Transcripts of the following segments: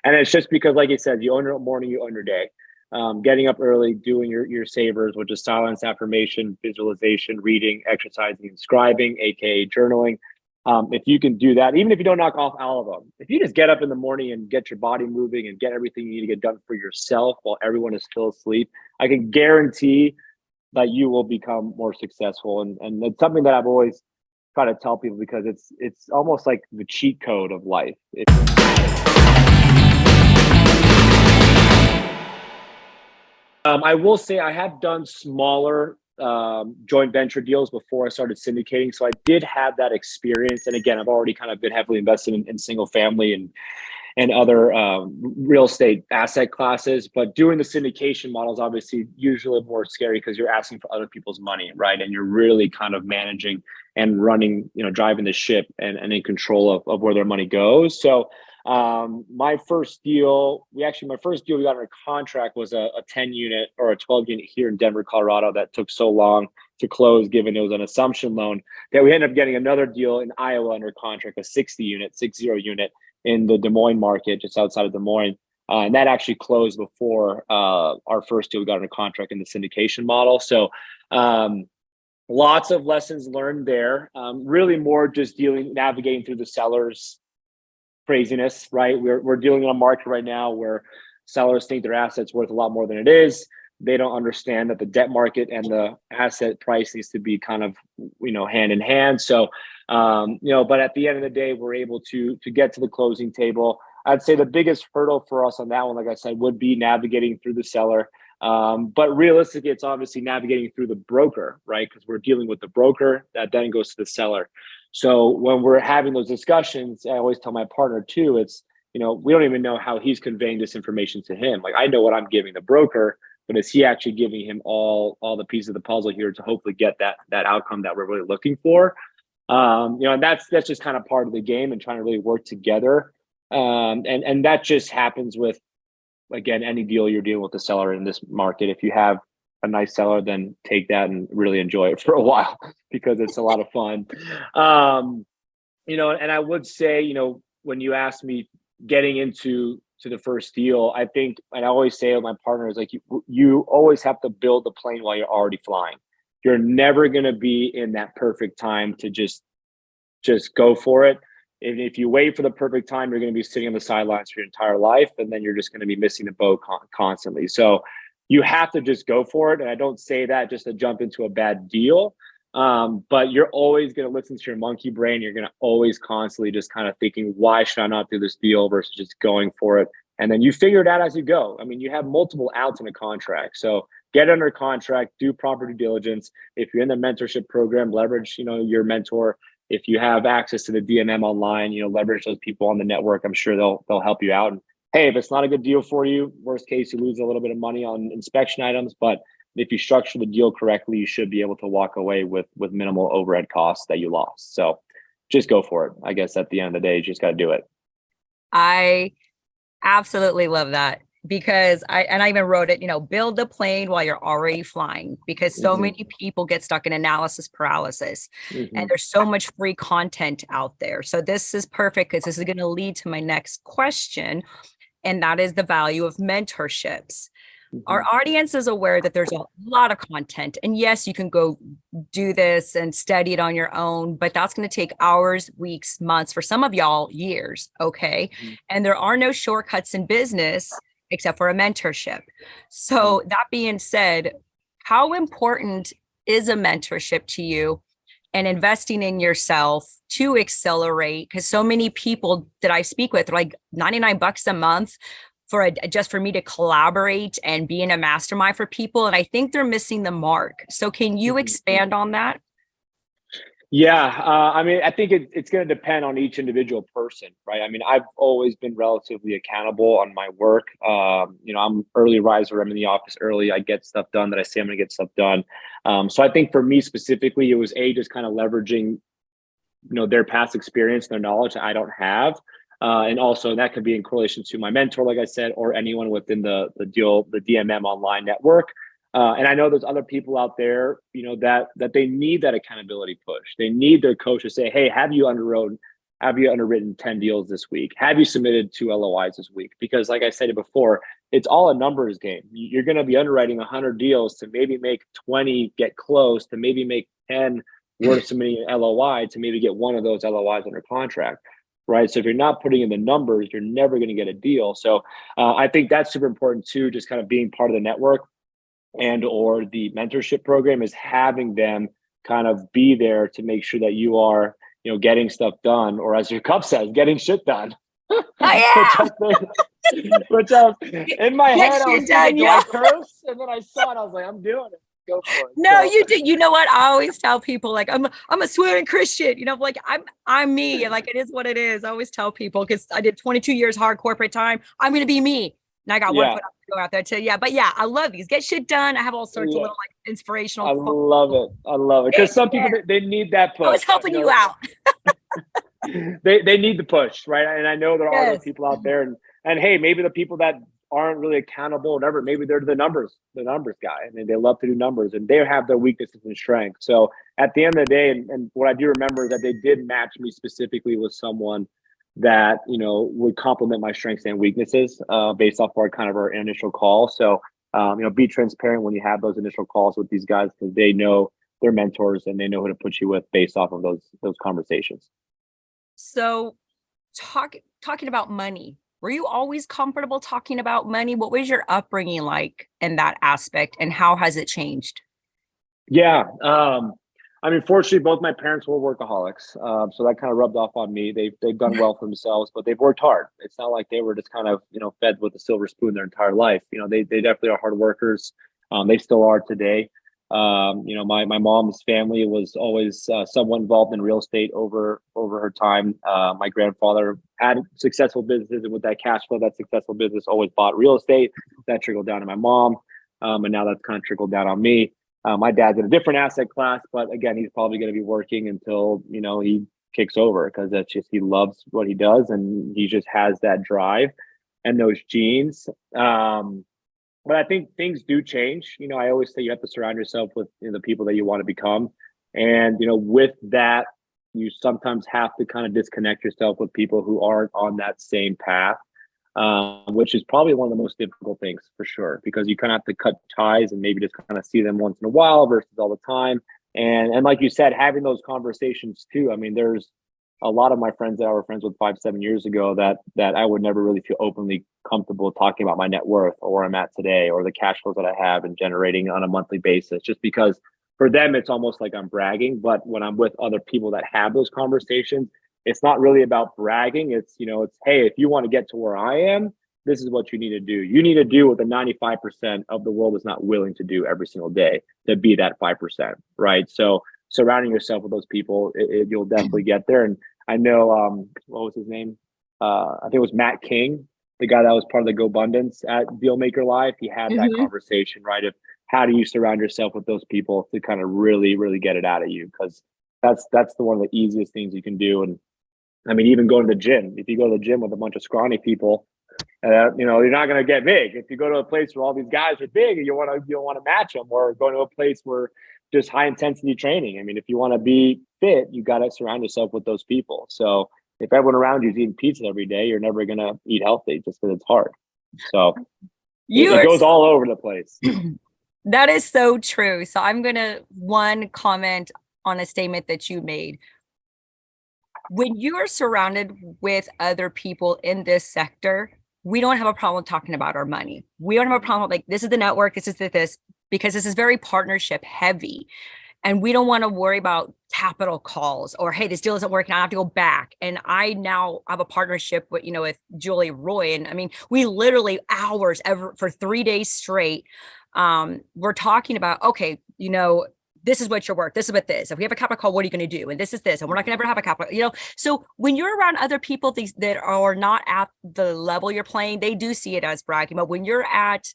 And it's just because, like you said, you own your morning, you own your day. Getting up early, doing your savers, which is silence, affirmation, visualization, reading, exercising, and scribing, aka journaling. If you can do that, even if you don't knock off all of them, if you just get up in the morning and get your body moving and get everything you need to get done for yourself while everyone is still asleep, I can guarantee that you will become more successful. And it's something that I've always tried to tell people, because it's almost like the cheat code of life. I will say I have done smaller joint venture deals before I started syndicating. So I did have that experience. And again, I've already kind of been heavily invested in single family and other real estate asset classes. But doing the syndication model is obviously usually more scary because you're asking for other people's money, right? And you're really kind of managing and running, driving the ship and in control of where their money goes. So my first deal we got under contract was a 10 unit or a 12 unit here in Denver, Colorado, that took so long to close, given it was an assumption loan, that we ended up getting another deal in Iowa under contract, a 60 unit in the Des Moines market, just outside of Des Moines. And that actually closed before our first deal we got under contract in the syndication model. So lots of lessons learned there. Really more just navigating through the sellers' craziness, right? We're dealing in a market right now where sellers think their asset's worth a lot more than it is. They don't understand that the debt market and the asset price needs to be kind of, hand in hand. So, but at the end of the day, we're able to get to the closing table. I'd say the biggest hurdle for us on that one, like I said, would be navigating through the seller. But realistically, it's obviously navigating through the broker, right? Because we're dealing with the broker that then goes to the seller. So when we're having those discussions, I always tell my partner too, it's, we don't even know how he's conveying this information to him. Like, I know what I'm giving the broker, but is he actually giving him all the pieces of the puzzle here to hopefully get that outcome that we're really looking for? And that's just kind of part of the game and trying to really work together. And that just happens with, again, any deal you're dealing with the seller in this market. If you have a nice seller, then take that and really enjoy it for a while, because it's a lot of fun. And I would say, when you ask me getting into the first deal, I think, and I always say with my partners, like, you always have to build the plane while you're already flying. You're never going to be in that perfect time to just go for it. If you wait for the perfect time, you're going to be sitting on the sidelines for your entire life, and then you're just going to be missing the boat constantly. So you have to just go for it. And I don't say that just to jump into a bad deal, but you're always going to listen to your monkey brain. You're going to always constantly just kind of thinking, why should I not do this deal, versus just going for it. And then you figure it out as you go. I mean, you have multiple outs in a contract. So get under contract, do proper due diligence. If you're in the mentorship program, leverage, your mentor. If you have access to the DMM online, leverage those people on the network. I'm sure they'll help you out. And hey, if it's not a good deal for you, worst case, you lose a little bit of money on inspection items. But if you structure the deal correctly, you should be able to walk away with minimal overhead costs that you lost. So just go for it. I guess at the end of the day, you just got to do it. I absolutely love that, because I even wrote it, build the plane while you're already flying, because so many people get stuck in analysis paralysis, and there's so much free content out there. So this is perfect, because this is going to lead to my next question, and that is the value of mentorships. Our audience is aware that there's a lot of content, and yes, you can go do this and study it on your own, but that's going to take hours, weeks, months, for some of y'all years. Okay. And there are no shortcuts in business except for a mentorship. So that being said, how important is a mentorship to you, and investing in yourself to accelerate? Because so many people that I speak with, like $99 a month just for me to collaborate and be in a mastermind for people. And I think they're missing the mark. So can you expand on that? Yeah. I think it's going to depend on each individual person, right? I mean, I've always been relatively accountable on my work. I'm early riser. I'm in the office early. I get stuff done that I say I'm going to get stuff done. So I think for me specifically, it was just kind of leveraging, their past experience, their knowledge that I don't have. And also that could be in correlation to my mentor, like I said, or anyone within the DMM online network. And I know there's other people out there, that they need that accountability push. They need their coach to say, hey, have you underwrote have you underwritten 10 deals this week? Have you submitted 2 LOIs this week? Because like I said before, it's all a numbers game. You're going to be underwriting 100 deals to maybe make 20 get close, to maybe make 10 worth submitting an LOI, to maybe get one of those LOIs under contract, right? So if you're not putting in the numbers, you're never going to get a deal. So I think that's super important too, just kind of being part of the network and or the mentorship program, is having them kind of be there to make sure that you are, getting stuff done, or as your cup says, getting shit done. Oh, yeah. which in my Get head, I was shit done, thinking, do I curse? And then I saw it, I was like, I'm doing it. Go for it. No, So, you do. You know what? I always tell people, like, I'm a swearing Christian, like I'm me, and like it is what it is. I always tell people, because I did 22 years hard corporate time. I'm gonna be me. And I got one yeah, foot to go out there too. Yeah. But yeah, I love these. Get shit done. I have all sorts of little like inspirational I quotes. love it. I love it. Because some people, Yeah. they need that push. I was helping you out. They need the push, right? And I know there are those Yes. people out there, and hey, maybe the people that aren't really accountable or whatever, maybe they're the numbers guy, and they love to do numbers, and they have their weaknesses and strengths. So at the end of the day, and what I do remember is that they did match me specifically with someone that would complement my strengths and weaknesses based off our initial call. So be transparent when you have those initial calls with these guys, because they know they're mentors and they know who to put you with based off of those conversations. So talking about money, were you always comfortable talking about money? What was your upbringing like in that aspect, and how has it changed? Yeah. Fortunately, both my parents were workaholics. So that kind of rubbed off on me. They've done well for themselves, but they've worked hard. It's not like they were just kind of, fed with a silver spoon their entire life. They definitely are hard workers. They still are today. My mom's family was always somewhat involved in real estate over her time. My grandfather had successful businesses, and with that cash flow, that successful business always bought real estate. That trickled down to my mom, and now that's kind of trickled down on me. My dad's in a different asset class, but again, he's probably going to be working until he kicks over, because that's just, he loves what he does, and he just has that drive and those genes. But I think things do change. I always say you have to surround yourself with the people that you want to become. And, with that, you sometimes have to kind of disconnect yourself with people who aren't on that same path, which is probably one of the most difficult things for sure, because you kind of have to cut ties and maybe just kind of see them once in a while versus all the time. And like you said, having those conversations too. There's a lot of my friends that I were friends with 5-7 years ago that I would never really feel openly comfortable talking about my net worth, or where I'm at today, or the cash flows that I have and generating on a monthly basis, just because for them, it's almost like I'm bragging. But when I'm with other people that have those conversations, it's not really about bragging. It's, hey, if you want to get to where I am, this is what you need to do. You need to do what the 95% of the world is not willing to do every single day to be that 5%, right? So surrounding yourself with those people, you'll definitely get there. And I know, what was his name? I think it was Matt King, the guy that was part of the GoBundance at Dealmaker Live. He had that conversation, right? Of how do you surround yourself with those people to kind of really, really get it out of you? Because that's the one of the easiest things you can do. And even going to the gym, if you go to the gym with a bunch of scrawny people, you're not going to get big. If you go to a place where all these guys are big, and you don't want to match them, or going to a place where just high intensity training. If you want to be fit, you got to surround yourself with those people. So if everyone around you is eating pizza every day, you're never going to eat healthy, just because it's hard. So it goes all over the place. That is so true. So I'm going to comment on a statement that you made. When you are surrounded with other people in this sector, we don't have a problem talking about our money. We don't have a problem like, this is the network, this is this, because this is very partnership heavy. And we don't want to worry about capital calls, or, hey, this deal isn't working, I have to go back. And I now have a partnership with, with Julie Roy. And we literally hours for 3 days straight. We're talking about, okay, this is what you're worth. This is what this. If we have a capital call, what are you going to do? And this is this. And we're not going to ever have a capital, So when you're around other people that are not at the level you're playing, they do see it as bragging. But when you're at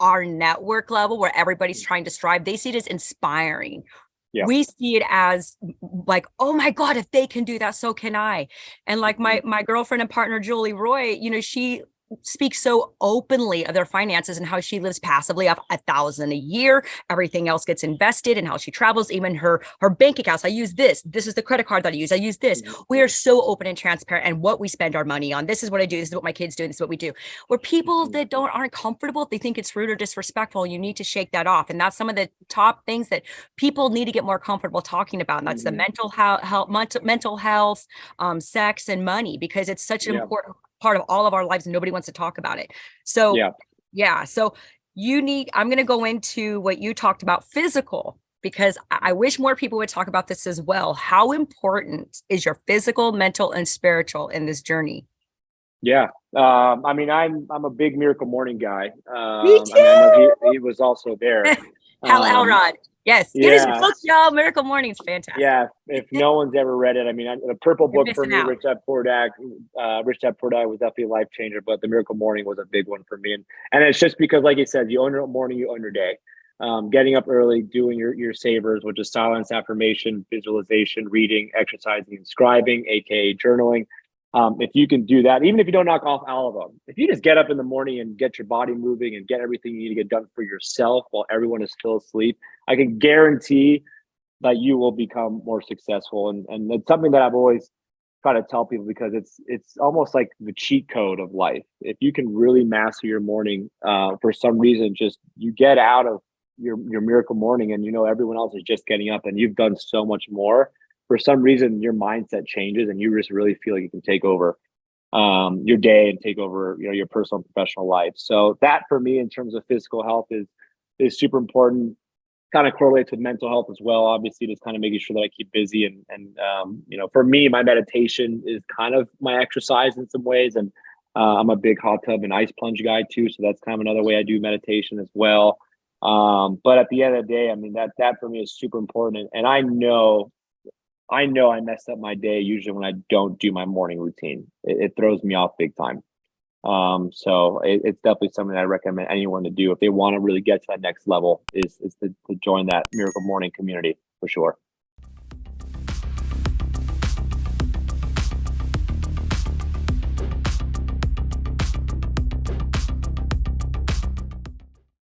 our network level, where everybody's trying to strive, they see it as inspiring. Yeah. We see it as like, oh my God, if they can do that, so can I. And like my girlfriend and partner, Julie Roy, she speaks so openly of their finances and how she lives passively off $1,000 a year. Everything else gets invested, and how she travels, even her bank accounts. I use this. This is the credit card that I use. I use this. We are so open and transparent, and what we spend our money on. This is what I do. This is what my kids do. This is what we do. Where people that aren't comfortable, they think it's rude or disrespectful. You need to shake that off, and that's some of the top things that people need to get more comfortable talking about. And that's the mental health, sex, and money, because it's such an important part of all of our lives and nobody wants to talk about it. So so I'm going to go into what you talked about, physical, because I wish more people would talk about this as well. How important is your physical, mental, and spiritual in this journey? Yeah. I mean, I'm a big Miracle Morning guy. Me too. I mean, I know he was also there. Hal Elrod. Yes. Get his book, y'all. Miracle Morning is fantastic. Yeah. If no one's ever read it, I mean, the purple book for me, Rich Dad Poor Dad was definitely a life changer, but the Miracle Morning was a big one for me. And it's just because, like you said, you own your morning, you own your day. Getting up early, doing your savers, which is silence, affirmation, visualization, reading, exercising, and scribing, aka journaling. If you can do that, even if you don't knock off all of them, if you just get up in the morning and get your body moving and get everything you need to get done for yourself while everyone is still asleep, I can guarantee that you will become more successful. And it's something that I've always tried to tell people, because it's almost like the cheat code of life. If you can really master your morning, for some reason, just you get out of your miracle morning and everyone else is just getting up and you've done so much more. For some reason, your mindset changes and you just really feel like you can take over your day and take over, your personal and professional life. So that for me, in terms of physical health, is super important. Kind of correlates with mental health as well. Obviously, just kind of making sure that I keep busy and for me, my meditation is kind of my exercise in some ways. And I'm a big hot tub and ice plunge guy too. So that's kind of another way I do meditation as well. But at the end of the day, I mean, that for me is super important. And I know I mess up my day usually when I don't do my morning routine. It throws me off big time. So it's definitely something I recommend anyone to do if they want to really get to that next level, is to join that Miracle Morning community for sure.